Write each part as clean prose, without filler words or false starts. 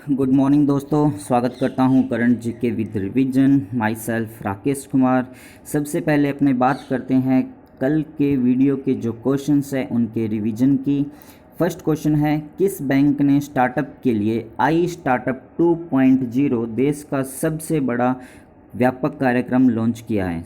Good morning दोस्तों, स्वागत करता हूं current GK with revision. My self Rakesh Kumar. सबसे पहले अपने बात करते हैं कल के वीडियो के जो क्वेश्चंस हैं उनके रिवीजन की। फर्स्ट क्वेश्चन है, किस बैंक ने स्टार्टअप के लिए आई स्टार्टअप 2.0 देश का सबसे बड़ा व्यापक कार्यक्रम लॉन्च किया है?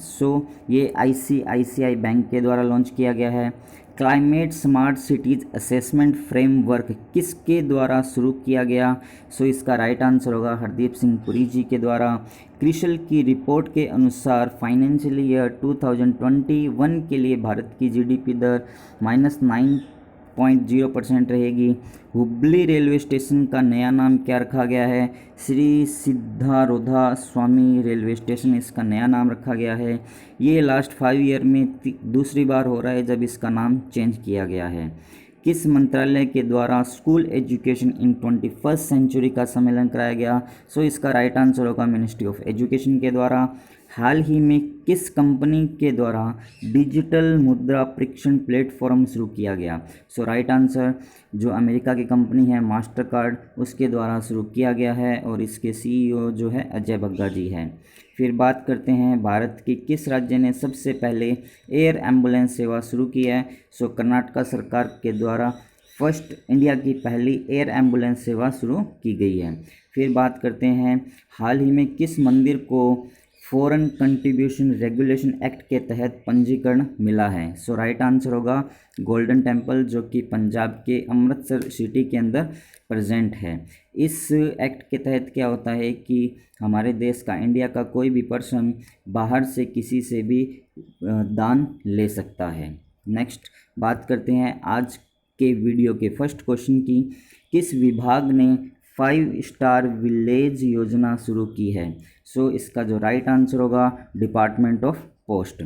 ये आईसीआईसीआई बैंक के द्वारा लॉन्च किया गया है। Climate smart cities assessment framework किसके द्वारा शुरू किया गया? इसका राइट आंसर होगा हरदीप सिंह पुरी जी के द्वारा। क्रिशल की रिपोर्ट के अनुसार फाइनेंशियल ईयर 2021 के लिए भारत की जीडीपी दर -9.0% रहेगी। हुबली रेलवे स्टेशन का नया नाम क्या रखा गया है? श्री सिद्धारोधा स्वामी रेलवे स्टेशन इसका नया नाम रखा गया है। ये लास्ट 5 ईयर में दूसरी बार हो रहा है जब इसका नाम चेंज किया गया है। किस मंत्रालय के द्वारा school education in 21st century का सम्मेलन कराया गया? इसका राइट आंसर होगा मिनिस्ट्री ऑफ एजुकेशन के द्वारा। हाल ही में किस कंपनी के द्वारा डिजिटल मुद्रा परीक्षण प्लेटफॉर्म शुरू किया गया? राइट आंसर जो अमेरिका की कंपनी है मास्टर कार्ड उसके द्वारा शुरू किया गया है और इसके सीईओ जो है अजय बग्गा जी हैं। फिर बात करते हैं भारत के किस राज्य ने सबसे पहले एयर एम्बुलेंस सेवा शुरू की है? कर्नाटका सरकार के द्वारा फर्स्ट इंडिया की पहली एयर एम्बुलेंस सेवा शुरू की गई है। फिर बात करते हैं हाल ही में किस मंदिर को फॉरेन कंट्रीब्यूशन रेगुलेशन एक्ट के तहत पंजीकरण मिला है? राइट आंसर होगा गोल्डन टेम्पल जो कि पंजाब के अमृतसर सिटी के अंदर प्रेजेंट है। इस एक्ट के तहत क्या होता है कि हमारे देश का इंडिया का कोई भी पर्सन बाहर से किसी से भी दान ले सकता है। नेक्स्ट बात करते हैं आज के वीडियो के फर्स्ट क्वेश्चन की। किस विभाग ने 5 स्टार विलेज योजना शुरू की है? इसका जो राइट आंसर होगा डिपार्टमेंट ऑफ पोस्ट।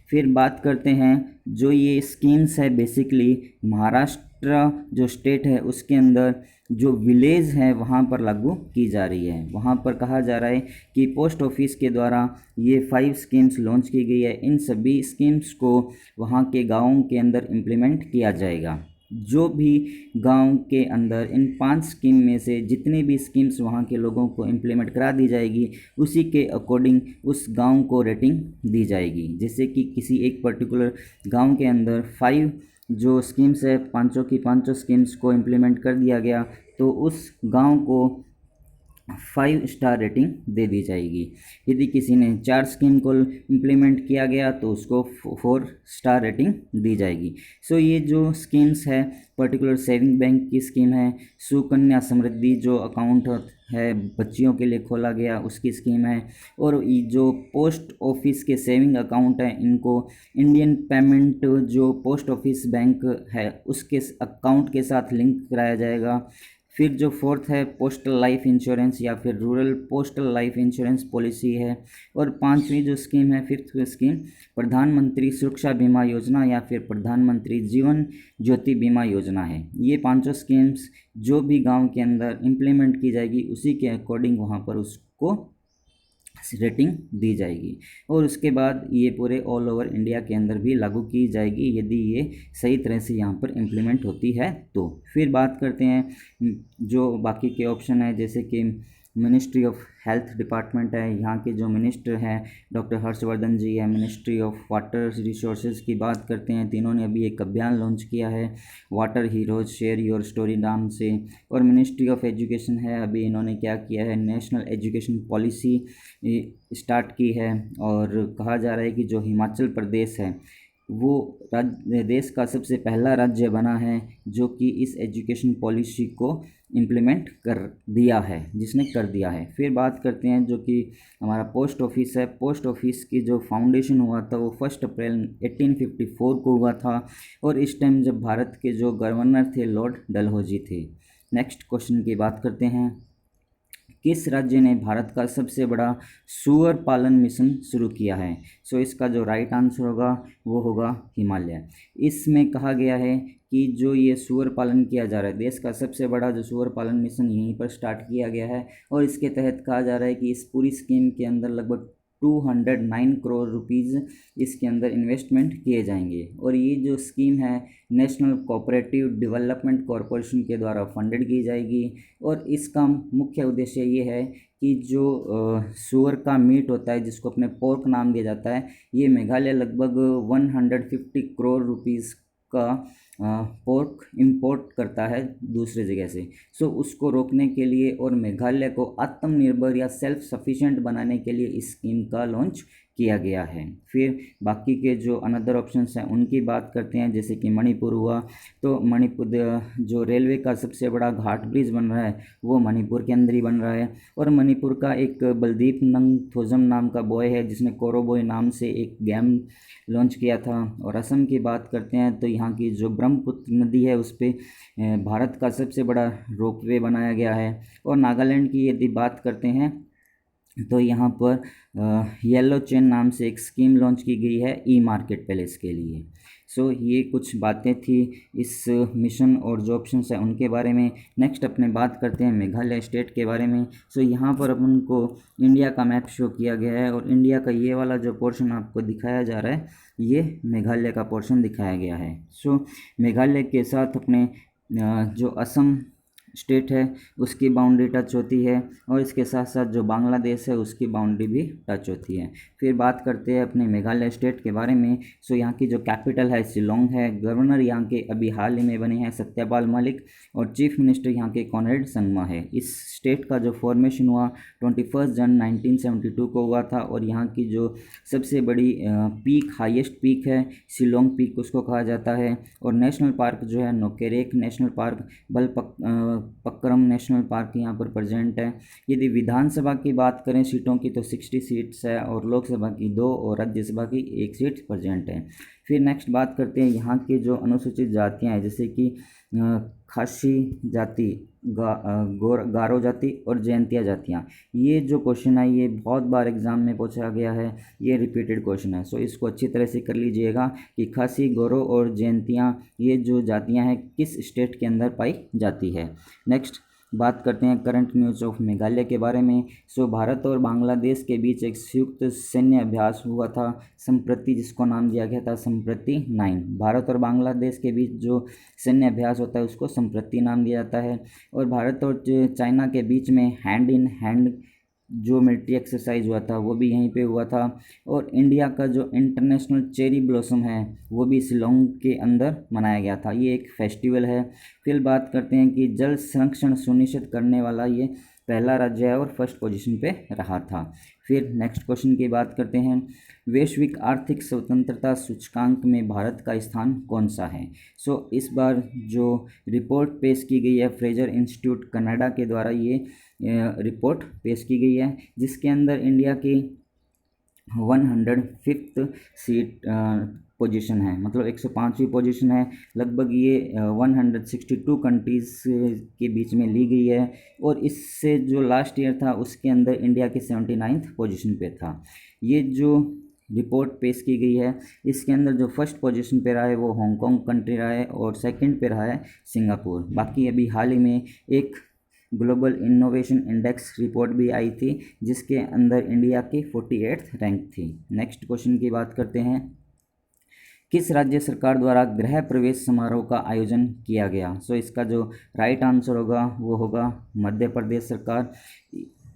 फिर बात करते हैं जो ये स्कीम्स है बेसिकली महाराष्ट्र जो स्टेट है उसके अंदर जो विलेज है वहाँ पर लागू की जा रही है। वहाँ पर कहा जा रहा है कि पोस्ट ऑफिस के द्वारा ये 5 स्कीम्स लॉन्च की गई है। इन सभी स्कीम्स को वहाँ के गाँवों के अंदर इम्प्लीमेंट किया जाएगा। जो भी गांव के अंदर इन 5 स्कीम में से जितनी भी स्कीम्स वहाँ के लोगों को इम्प्लीमेंट करा दी जाएगी उसी के अकॉर्डिंग उस गांव को रेटिंग दी जाएगी। जैसे कि किसी एक पर्टिकुलर गांव के अंदर 5 जो स्कीम्स है पाँचों की पाँचों स्कीम्स को इम्प्लीमेंट कर दिया गया तो उस गांव को 5 स्टार रेटिंग दे दी जाएगी। यदि किसी ने 4 स्कीम को इम्प्लीमेंट किया गया तो उसको 4 स्टार रेटिंग दी जाएगी। ये जो स्कीम्स है पर्टिकुलर सेविंग बैंक की स्कीम है, सुकन्या समृद्धि जो अकाउंट है बच्चियों के लिए खोला गया उसकी स्कीम है, और जो पोस्ट ऑफिस के सेविंग अकाउंट है इनको इंडियन पेमेंट जो पोस्ट ऑफिस बैंक है उसके अकाउंट के साथ लिंक कराया जाएगा। फिर जो फोर्थ है पोस्टल लाइफ इंश्योरेंस या फिर rural postal life insurance policy है, और 5वीं जो स्कीम है 5th स्कीम प्रधानमंत्री सुरक्षा बीमा योजना या फिर प्रधानमंत्री जीवन ज्योति बीमा योजना है। ये पांचों स्कीम्स जो भी गांव के अंदर इम्प्लीमेंट की जाएगी उसी के अकॉर्डिंग वहाँ पर उसको रेटिंग दी जाएगी और उसके बाद ये पूरे ऑल ओवर इंडिया के अंदर भी लागू की जाएगी यदि ये सही तरह से यहाँ पर इम्प्लीमेंट होती है तो। फिर बात करते हैं जो बाकी के ऑप्शन है, जैसे कि मिनिस्ट्री ऑफ हेल्थ डिपार्टमेंट है, यहाँ के जो मिनिस्टर हैं डॉक्टर हर्षवर्धन जी है। मिनिस्ट्री ऑफ वाटर रिसोर्सेज की बात करते हैं, तीनों ने अभी एक अभियान लॉन्च किया है water heroes share your story नाम से। और मिनिस्ट्री ऑफ एजुकेशन है, अभी इन्होंने क्या किया है नेशनल एजुकेशन पॉलिसी स्टार्ट की है, और कहा जा रहा है कि जो हिमाचल प्रदेश है वो देश का सबसे पहला राज्य बना है जो कि इस एजुकेशन पॉलिसी को इम्प्लीमेंट कर दिया है, जिसने कर दिया है। फिर बात करते हैं जो कि हमारा पोस्ट ऑफिस है। पोस्ट ऑफिस की जो फाउंडेशन हुआ था वो 1 अप्रैल 1854 को हुआ था, और इस टाइम जब भारत के जो गवर्नर थे लॉर्ड डलहौजी थे। नेक्स्ट क्वेश्चन की बात करते हैं, किस राज्य ने भारत का सबसे बड़ा सूअर पालन मिशन शुरू किया है? इसका जो राइट आंसर होगा वो होगा हिमालय। इसमें कहा गया है कि जो ये सूअर पालन किया जा रहा है देश का सबसे बड़ा जो सूअर पालन मिशन यहीं पर स्टार्ट किया गया है, और इसके तहत कहा जा रहा है कि इस पूरी स्कीम के अंदर लगभग 209 करोड़ रुपीज़ इसके अंदर इन्वेस्टमेंट किए जाएंगे। और ये जो स्कीम है नेशनल कोऑपरेटिव डेवलपमेंट कॉरपोरेशन के द्वारा फंडेड की जाएगी। और इसका मुख्य उद्देश्य ये है कि जो सूअर का मीट होता है जिसको अपने पोर्क नाम दिया जाता है, ये मेघालय लगभग 150 करोड़ रुपीज़ का पोर्क इंपोर्ट करता है दूसरे जगह से। सो उसको रोकने के लिए और मेघालय को आत्मनिर्भर या सेल्फ सफिशिएंट बनाने के लिए इस स्कीम का लॉन्च किया गया है। फिर बाकी के जो अनदर ऑप्शंस हैं उनकी बात करते हैं, जैसे कि मणिपुर हुआ। तो मणिपुर जो रेलवे का सबसे बड़ा घाट ब्रिज बन रहा है वो मणिपुर के अंदर ही बन रहा है। और मणिपुर का एक बलदीप नंगथोजम नाम का बॉय है जिसने कोरोबॉय नाम से एक गेम लॉन्च किया था। और असम की बात करते हैं तो यहाँ की जो ब्रह्मपुत्र नदी है उस पर भारत का सबसे बड़ा रोपवे बनाया गया है। और नागालैंड की यदि बात करते हैं तो यहाँ पर येलो चेन नाम से एक स्कीम लॉन्च की गई है ई मार्केट प्लेस के लिए। सो ये कुछ बातें थी इस मिशन और जो ऑप्शंस हैं उनके बारे में। नेक्स्ट अपने बात करते हैं मेघालय स्टेट के बारे में। सो यहाँ पर अपन को इंडिया का मैप शो किया गया है और इंडिया का ये वाला जो पोर्शन आपको दिखाया जा रहा है ये मेघालय का पोर्शन दिखाया गया है। सो मेघालय के साथ अपने जो असम स्टेट है उसकी बाउंड्री टच होती है और इसके साथ साथ जो बांग्लादेश है उसकी बाउंड्री भी टच होती है। फिर बात करते हैं अपने मेघालय स्टेट के बारे में। सो यहाँ की जो कैपिटल है शिलोंग है। गवर्नर यहाँ के अभी हाल ही में बने हैं सत्यपाल मलिक और चीफ मिनिस्टर यहाँ के कॉनरेड संगमा है। इस स्टेट का जो फॉर्मेशन हुआ 21 जन 1972 को हुआ था। और यहाँ की जो सबसे बड़ी पीक हाईएस्ट पीक है शिलोंग पीक उसको कहा जाता है। और नेशनल पार्क जो है नोकेरेक नेशनल पार्क, पक्करम नेशनल पार्क यहाँ पर प्रेजेंट है। यदि विधानसभा की बात करें सीटों की तो 60 सीट्स है और लोकसभा की 2 और राज्यसभा की 1 सीट प्रेजेंट है। फिर नेक्स्ट बात करते हैं यहाँ के जो अनुसूचित जातियाँ हैं, जैसे कि खासी जाति, गारो जाति और जयंतिया जातियाँ। ये जो क्वेश्चन है ये बहुत बार एग्जाम में पूछा गया है, ये रिपीटेड क्वेश्चन है। सो इसको अच्छी तरह से कर लीजिएगा कि खासी, गोरो और जयंतियाँ ये जो जातियाँ हैं किस स्टेट के अंदर पाई जाती है। नेक्स्ट बात करते हैं करंट न्यूज़ ऑफ मेघालय के बारे में। सो भारत और बांग्लादेश के बीच एक संयुक्त सैन्य अभ्यास हुआ था संप्रति, जिसको नाम दिया गया था संप्रति 9। भारत और बांग्लादेश के बीच जो सैन्य अभ्यास होता है उसको संप्रति नाम दिया जाता है। और भारत और चाइना के बीच में हैंड इन हैंड जो मिलिट्री एक्सरसाइज हुआ था वो भी यहीं पे हुआ था। और इंडिया का जो इंटरनेशनल चेरी ब्लॉसम है वो भी शिलोंग के अंदर मनाया गया था, ये एक फेस्टिवल है। फिर बात करते हैं कि जल संरक्षण सुनिश्चित करने वाला ये पहला राज्य है और फर्स्ट पोजीशन पे रहा था। फिर नेक्स्ट क्वेश्चन की बात करते हैं, वैश्विक आर्थिक स्वतंत्रता सूचकांक में भारत का स्थान कौन सा है। सो इस बार जो रिपोर्ट पेश की गई है फ्रेजर इंस्टीट्यूट कनाडा के द्वारा ये रिपोर्ट पेश की गई है, जिसके अंदर इंडिया की 105th सीट पोजीशन है, मतलब 105वीं पोजीशन है। लगभग ये 162 कंट्रीज़ के बीच में ली गई है। और इससे जो लास्ट ईयर था उसके अंदर इंडिया की 79th पोजीशन पे था। ये जो रिपोर्ट पेश की गई है इसके अंदर जो फर्स्ट पोजीशन पे रहा है वो हांगकांग कंट्री रहा है और सेकंड पे रहा है सिंगापुर। बाकी अभी हाल ही में एक ग्लोबल इनोवेशन इंडेक्स रिपोर्ट भी आई थी जिसके अंदर इंडिया की 48th रैंक थी। नेक्स्ट क्वेश्चन की बात करते हैं, किस राज्य सरकार द्वारा गृह प्रवेश समारोह का आयोजन किया गया। सो इसका जो राइट आंसर होगा वो होगा मध्य प्रदेश सरकार।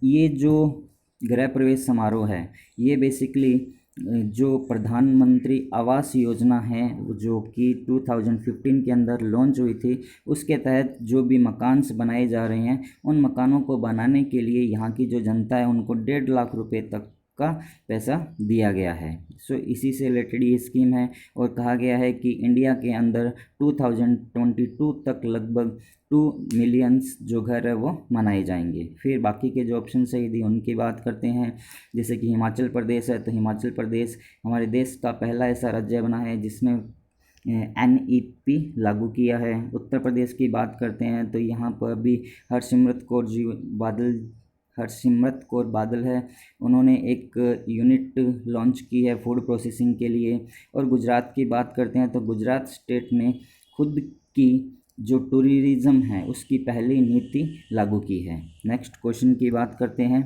ये जो गृह प्रवेश समारोह है ये बेसिकली जो प्रधानमंत्री आवास योजना है जो कि 2015 के अंदर लॉन्च हुई थी, उसके तहत जो भी मकान बनाए जा रहे हैं उन मकानों को बनाने के लिए यहाँ की जो जनता है उनको 1.5 लाख रुपए तक का पैसा दिया गया है। सो इसी से रिलेटेड ये स्कीम है और कहा गया है कि इंडिया के अंदर 2022 तक लगभग 2 मिलियंस जो घर है वो बनाए जाएंगे। फिर बाकी के जो ऑप्शन है यदि उनकी बात करते हैं, जैसे कि हिमाचल प्रदेश है तो हिमाचल प्रदेश हमारे देश का पहला ऐसा राज्य बना है जिसने NEP लागू किया है। उत्तर प्रदेश की बात करते हैं तो यहाँ पर भी हरसिमरत कौर बादल है, उन्होंने एक यूनिट लॉन्च की है फूड प्रोसेसिंग के लिए। और गुजरात की बात करते हैं तो गुजरात स्टेट ने खुद की जो टूरिज़्म है उसकी पहली नीति लागू की है। नेक्स्ट क्वेश्चन की बात करते हैं,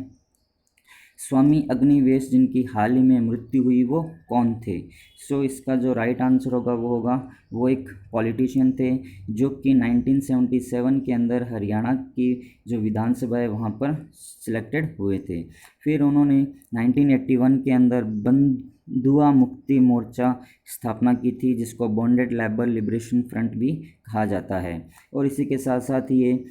स्वामी अग्निवेश जिनकी हाल ही में मृत्यु हुई वो कौन थे? सो इसका जो राइट आंसर होगा वो एक पॉलिटिशियन थे जो कि 1977 के अंदर हरियाणा की जो विधानसभा है वहाँ पर सिलेक्टेड हुए थे। फिर उन्होंने 1981 के अंदर बंधुआ मुक्ति मोर्चा स्थापना की थी जिसको बॉन्डेड लेबर लिबरेशन फ्रंट भी कहा जाता है। और इसी के साथ साथ ये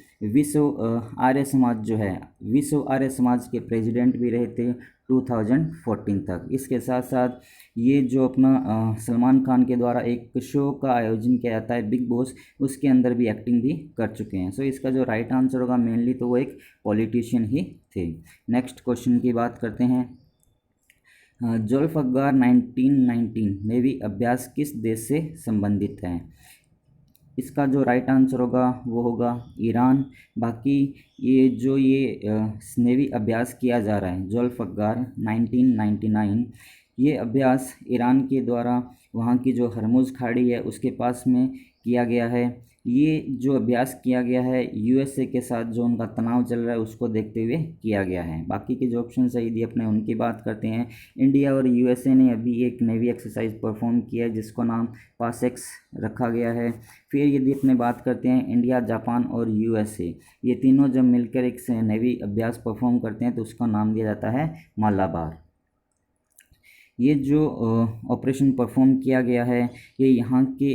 आर्य समाज जो है विश्व आर्य समाज के प्रेसिडेंट भी रहे थे 2014 तक। इसके साथ साथ ये जो अपना सलमान खान के द्वारा एक शो का आयोजन किया जाता है बिग बॉस, उसके अंदर भी एक्टिंग भी कर चुके हैं। सो इसका जो राइट आंसर होगा मेनली तो वो एक पॉलिटिशियन ही थे। नेक्स्ट क्वेश्चन की बात करते हैं। जुल्फ़िकार 1919 नेवी अभ्यास किस देश से संबंधित है? इसका जो राइट आंसर होगा वो होगा ईरान। बाकी ये नेवी अभ्यास किया जा रहा है जुल्फ़िकार 1999, ये अभ्यास ईरान के द्वारा वहाँ की जो हरमुज़ खाड़ी है उसके पास में किया गया है। ये जो अभ्यास किया गया है यूएसए के साथ जो उनका तनाव चल रहा है उसको देखते हुए किया गया है। बाकी के जो ऑप्शन सही दिए अपने उनकी बात करते हैं। इंडिया और यूएसए ने अभी एक नेवी एक्सरसाइज परफॉर्म किया है जिसको नाम पासेक्स रखा गया है। फिर यदि अपने बात करते हैं इंडिया, जापान और यूएसए, ये तीनों जब मिलकर एक नेवी अभ्यास परफॉर्म करते हैं तो उसका नाम दिया जाता है मालाबार। ये जो ऑपरेशन परफॉर्म किया गया है ये यहाँ के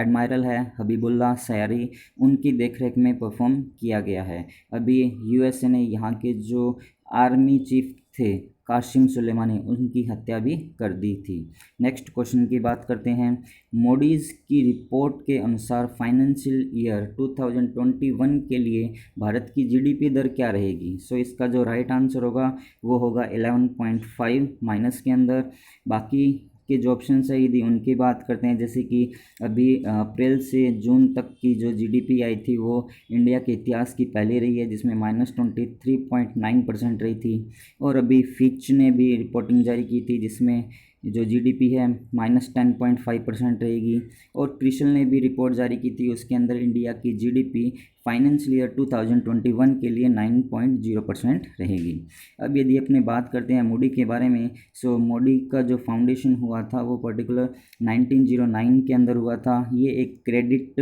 एडमायरल है हबीबुल्ला सयारी, उनकी देखरेख में परफॉर्म किया गया है। अभी यूएसए ने यहाँ के जो आर्मी चीफ थे कासिम सुलेमानी, उनकी हत्या भी कर दी थी। नेक्स्ट क्वेश्चन की बात करते हैं। मोडीज़ की रिपोर्ट के अनुसार फाइनेंशियल ईयर 2021 के लिए भारत की जीडीपी दर क्या रहेगी? सो इसका जो राइट आंसर होगा वो होगा 11.5 माइनस के अंदर। बाकी के जो ऑप्शन है यदि उनकी बात करते हैं, जैसे कि अभी अप्रैल से जून तक की जो जीडीपी आई थी वो इंडिया के इतिहास की पहली रही है जिसमें -23.9% रही थी। और अभी फिच ने भी रिपोर्टिंग जारी की थी जिसमें जो जीडीपी है -10.5% रहेगी। और क्रिसल ने भी रिपोर्ट जारी की थी, उसके अंदर इंडिया की जीडीपी फाइनेंशियल ईयर 2021 के लिए 9.0% रहेगी। अब यदि अपने बात करते हैं मोडी के बारे में, सो मोडी का जो फाउंडेशन हुआ था वो पर्टिकुलर 1909 के अंदर हुआ था। ये एक क्रेडिट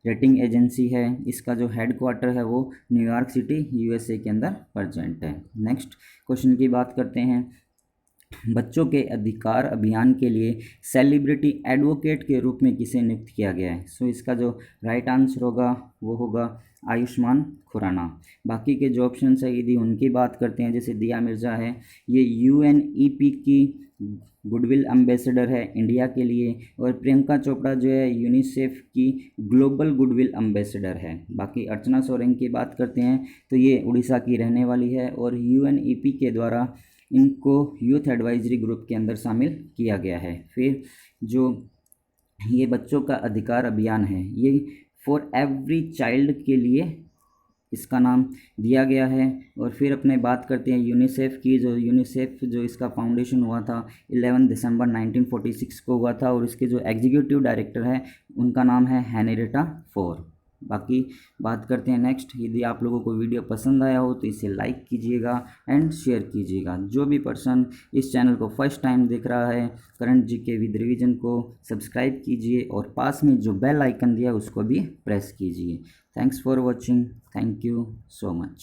रेटिंग एजेंसी है। इसका जो हेड क्वार्टर है वो न्यूयॉर्क सिटी यूएसए के अंदर प्रेजेंट है। नेक्स्ट क्वेश्चन की बात करते हैं। बच्चों के अधिकार अभियान के लिए सेलिब्रिटी एडवोकेट के रूप में किसे नियुक्त किया गया है? सो इसका जो राइट आंसर होगा वो होगा आयुष्मान खुराना। बाकी के जो ऑप्शन है यदि उनकी बात करते हैं, जैसे दिया मिर्ज़ा है, ये यूएनईपी की गुडविल एम्बेसडर है इंडिया के लिए। और प्रियंका चोपड़ा जो है यूनिसेफ की ग्लोबल गुडविल एम्बेसडर है। बाकी अर्चना सोरेन की बात करते हैं तो ये उड़ीसा की रहने वाली है और यूएनईपी के द्वारा इनको यूथ एडवाइजरी ग्रुप के अंदर शामिल किया गया है। फिर जो ये बच्चों का अधिकार अभियान है ये फॉर एवरी चाइल्ड के लिए इसका नाम दिया गया है। और फिर अपने बात करते हैं यूनिसेफ की। यूनिसेफ जो इसका फाउंडेशन हुआ था 11 दिसंबर 1946 को हुआ था और इसके जो एग्जीक्यूटिव डायरेक्टर है उनका नाम है हेनरिटा फोर। बाकी बात करते हैं नेक्स्ट। यदि आप लोगों को वीडियो पसंद आया हो तो इसे लाइक कीजिएगा एंड शेयर कीजिएगा। जो भी पर्सन इस चैनल को फर्स्ट टाइम देख रहा है करंट जीके विद रिवीजन को सब्सक्राइब कीजिए और पास में जो बेल आइकन दिया उसको भी प्रेस कीजिए। Thanks for watching. Thank you so much.